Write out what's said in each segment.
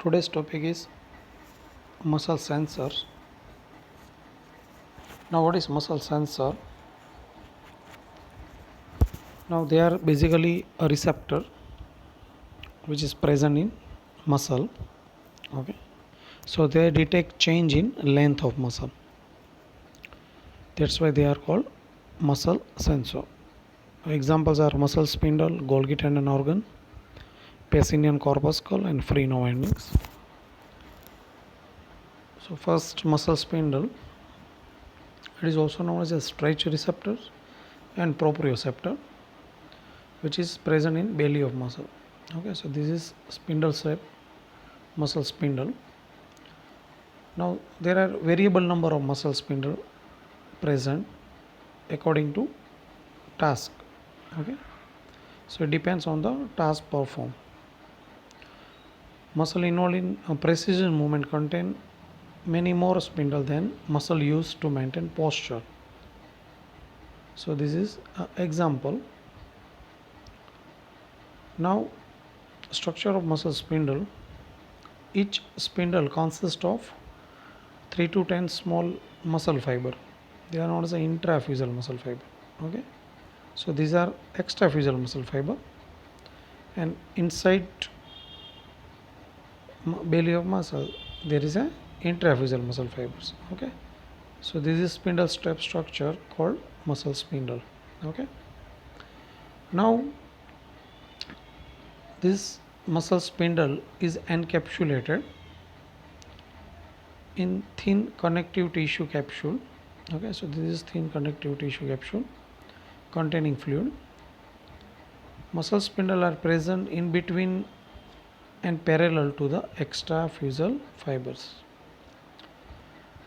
Today's topic is muscle sensors. Now, what is muscle sensor? Now, they are basically a receptor which is present in muscle. Okay, so they detect change in length of muscle. That's why they are called muscle sensor. Examples are muscle spindle, Golgi tendon organ, Pacinian corpuscle, and free nerve endings. So, first muscle spindle. It is also known as a stretch receptor and proprioceptor, which is present in belly of muscle. Okay, so this is spindle shape muscle spindle. Now there are variable number of muscle spindle present according to task. Okay, so it depends on the task performed. Muscle involved in precision movement contain many more spindle than muscle used to maintain posture. So this is an example. Now structure of muscle spindle. Each spindle consists of 3 to 10 small muscle fiber. They are known as the intrafusal muscle fiber. Okay, so these are extrafusal muscle fiber, and inside belly of muscle there is a intrafusal muscle fibers. Okay, so this is spindle step structure called muscle spindle. Okay, now this muscle spindle is encapsulated in thin connective tissue capsule. Okay, so this is thin connective tissue capsule containing fluid. Muscle spindle are present in between and parallel to the extrafusal fibers.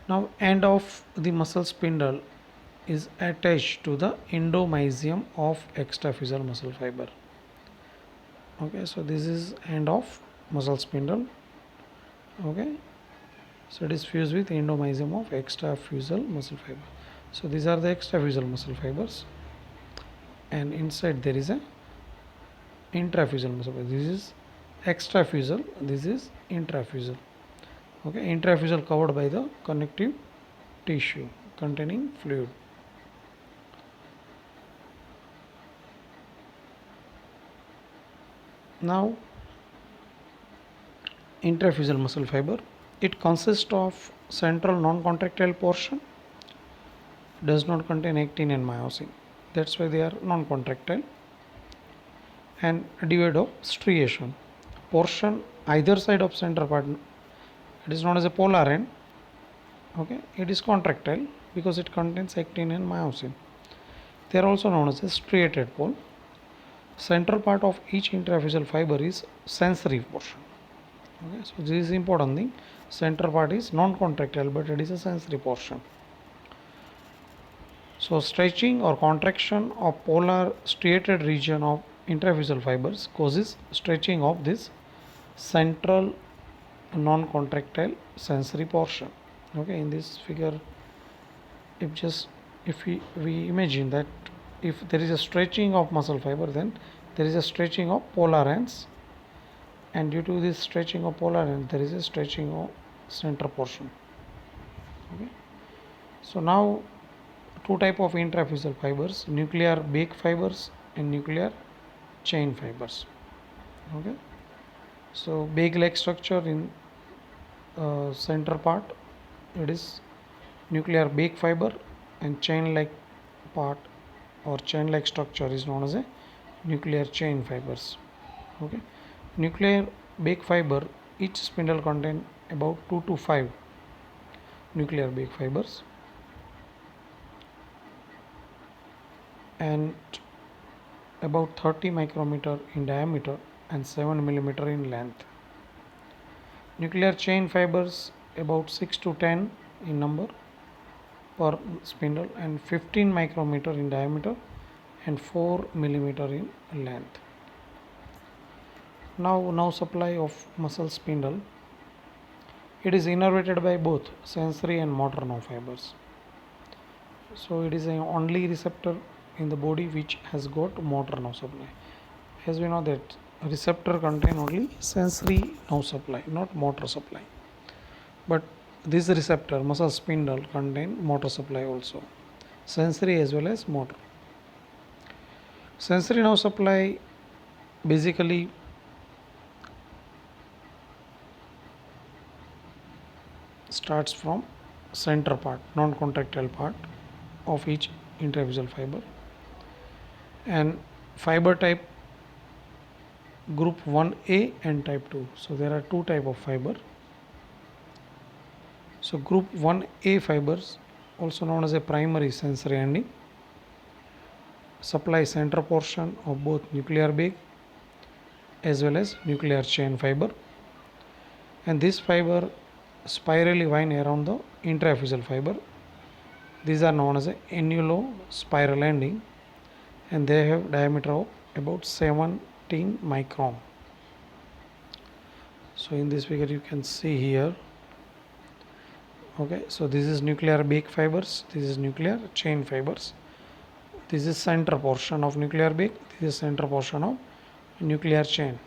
Now end of the muscle spindle is attached to the endomysium of extrafusal muscle fiber. Okay, so this is end of muscle spindle. Okay, so it is fused with endomysium of extrafusal muscle fiber. So these are the extrafusal muscle fibers, and inside there is a intrafusal muscle fiber. This is extrafusal, this is intrafusal. Okay, intrafusal covered by the connective tissue containing fluid. Now intrafusal muscle fiber, it consists of central non-contractile portion, does not contain actin and myosin, that's why they are non-contractile, and devoid of striation. Portion either side of center part, it is known as a polar end. Okay, it is contractile because it contains actin and myosin. They are also known as a striated pole. Center part of each intrafusal fiber is sensory portion. Okay, so this is important thing. Center part is non-contractile, but it is a sensory portion. So stretching or contraction of polar striated region of intrafusal fibers causes stretching of this central non-contractile sensory portion. Okay, in this figure, if we imagine that if there is a stretching of muscle fiber, then there is a stretching of polar ends, and due to this stretching of polar end there is a stretching of center portion. Okay, so now two type of intrafusal fibers, nuclear bake fibers and nuclear chain fibers. Okay, so bake like structure in center part, it is nuclear bake fiber, and chain like part or chain like structure is known as a nuclear chain fibers. Okay, nuclear bake fiber, each spindle contain about 2 to 5 nuclear bake fibers, and about 30 micrometer in diameter and 7 millimeter in length. Nuclear chain fibers about 6 to 10 in number per spindle, and 15 micrometer in diameter and 4 millimeter in length. Now supply of muscle spindle, it is innervated by both sensory and motor nerve fibers. So it is the only receptor in the body which has got motor nerve supply. As we know that receptor contain only sensory nerve supply, not motor supply. But this receptor, muscle spindle, contain motor supply also, sensory as well as motor. Sensory nerve supply basically starts from center part, non-contractile part of each intravisual fiber, and fiber type group 1A and type 2. So there are two type of fiber. So group 1A fibers, also known as a primary sensory ending, supply center portion of both nuclear bag as well as nuclear chain fiber, and this fiber spirally wind around the intraepiphyseal fiber. These are known as a annulospiral ending, and they have diameter of about 17 micron. So in this figure you can see here. Okay, so this is nuclear bag fibers, this is nuclear chain fibers, this is center portion of nuclear bag, this is center portion of nuclear chain.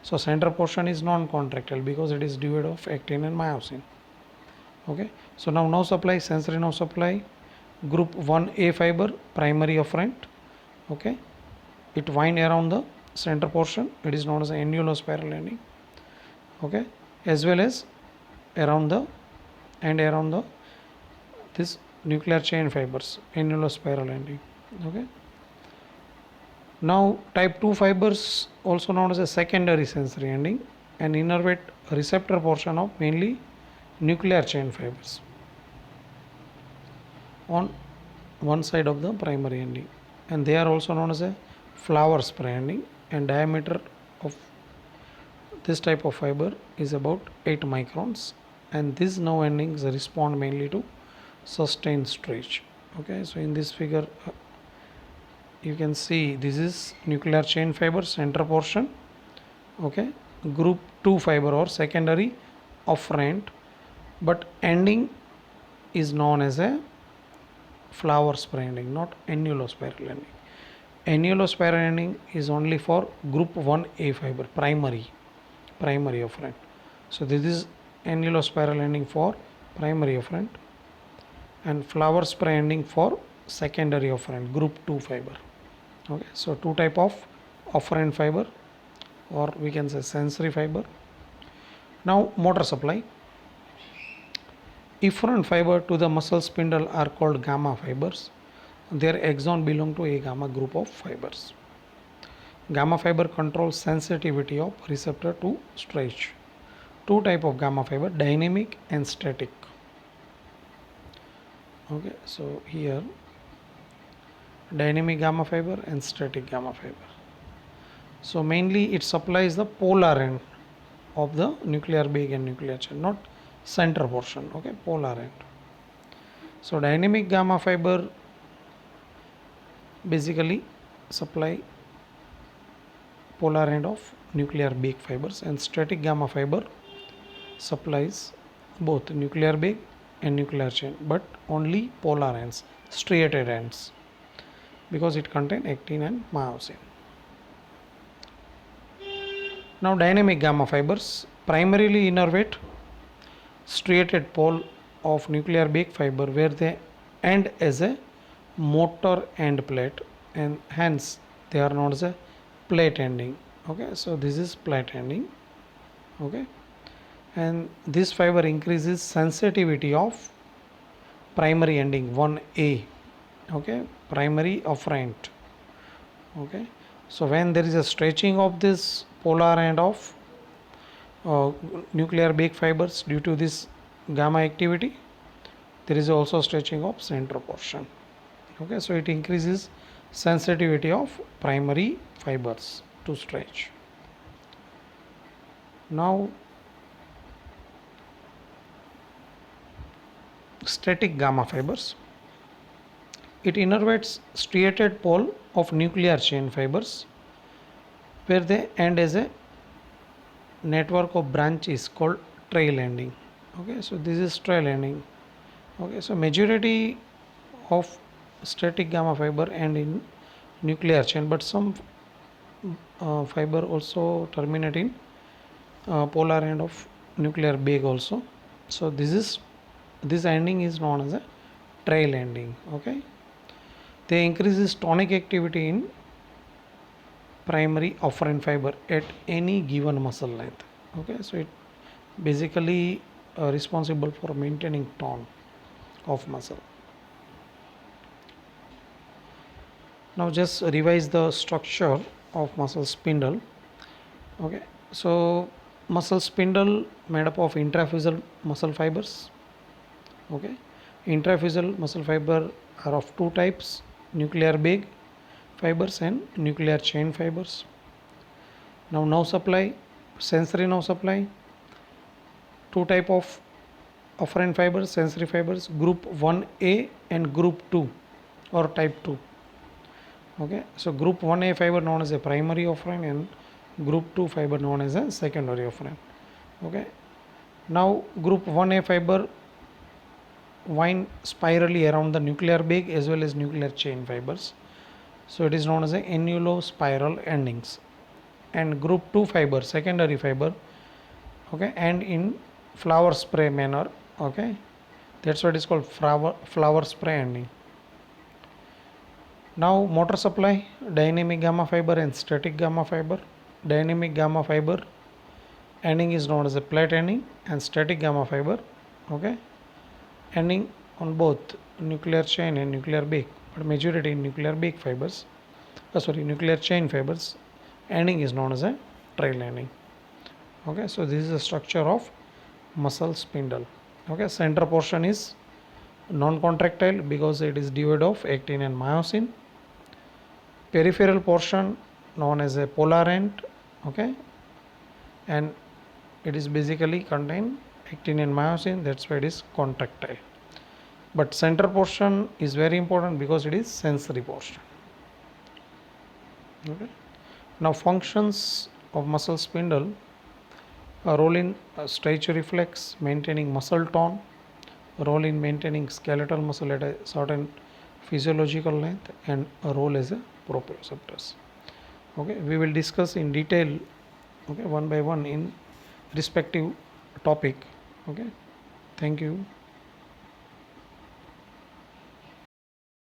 So center portion is non-contractile because it is devoid of actin and myosin. Okay, so now nerve supply, sensory nerve supply, group 1A fiber, primary afferent. Okay, it wind around the center portion, it is known as annulospiral ending. Okay, as well as around the this nuclear chain fibers, annulospiral ending. Okay, now type 2 fibers, also known as a secondary sensory ending, and innervate receptor portion of mainly nuclear chain fibers on one side of the primary ending, and they are also known as a flower spray ending, and diameter of this type of fiber is about 8 microns, and these nerve endings respond mainly to sustained stretch. Okay, so in this figure you can see this is nuclear chain fiber center portion. Okay, group 2 fiber or secondary afferent, but ending is known as a flower spray ending, not annulospiral ending. Annulospiral ending is only for group 1A fiber, primary afferent. So this is annulospiral ending for primary afferent, and flower spray ending for secondary afferent, group 2 fiber. Okay, so two type of afferent fiber, or we can say sensory fiber. Now motor supply. Efferent fiber to the muscle spindle are called gamma fibers. Their axon belong to a gamma group of fibers. Gamma fiber controls sensitivity of receptor to stretch. Two type of gamma fiber, dynamic and static. Okay, so here dynamic gamma fiber and static gamma fiber. So mainly it supplies the polar end of the nuclear bag and nuclear chain, not center portion. Okay, polar end. So dynamic gamma fiber basically supply polar end of nuclear bag fibers, and static gamma fiber supplies both nuclear bag and nuclear chain, but only polar ends, striated ends, because it contains actin and myosin. Now dynamic gamma fibers primarily innervate striated pole of nuclear bag fiber, where they end as a motor end plate, and hence they are known as a plate ending. Okay, so this is plate ending. Okay, and this fiber increases sensitivity of primary ending 1A. Okay, primary afferent. Okay, so when there is a stretching of this polar end of nuclear bag fibers due to this gamma activity, there is also stretching of center portion. Okay, so it increases sensitivity of primary fibers to stretch. Now static gamma fibers, it innervates striated pole of nuclear chain fibers, where they end as a network of branches called trail ending. Okay, so this is trail ending. Okay, so majority of static gamma fiber end in nuclear chain, but some fiber also terminate in polar end of nuclear bag also. So this ending is known as a trail ending. Okay, they increases tonic activity in primary afferent fiber at any given muscle length. Okay, so it basically responsible for maintaining tone of muscle. Now just revise the structure of muscle spindle. Okay, so muscle spindle made up of intrafusal muscle fibers. Okay, intrafusal muscle fiber are of two types: nuclear bag fibers and nuclear chain fibers. Now nerve supply, sensory nerve supply, two type of afferent fibers, sensory fibers, group 1A and group 2 or type 2. Okay, so group 1A fiber known as a primary afferent and group 2 fiber known as a secondary afferent. Okay, now group 1A fiber wind spirally around the nuclear bag as well as nuclear chain fibers, so it is known as a annulospiral endings. And group 2 fiber, secondary fiber, okay, and in flower spray manner. Okay, that's what is called flower spray ending. Now motor supply, dynamic gamma fiber and static gamma fiber. Dynamic gamma fiber ending is known as a plate ending, and static gamma fiber, okay, ending on both nuclear chain and nuclear bag, but majority in nuclear bag fibers, nuclear chain fibers, ending is known as a trail ending. Okay, so this is the structure of muscle spindle. Okay, center portion is non-contractile because it is devoid of actin and myosin. Peripheral portion known as a polar end. Okay, and it is basically contain actin and myosin, that's why it is contractile. But center portion is very important because it is sensory portion. Okay, now functions of muscle spindle: a role in stretch reflex, maintaining muscle tone; a role in maintaining skeletal muscle at a certain physiological length; and a role as a proprioceptors. Okay, we will discuss in detail, okay, one by one in respective topic. Okay, thank you.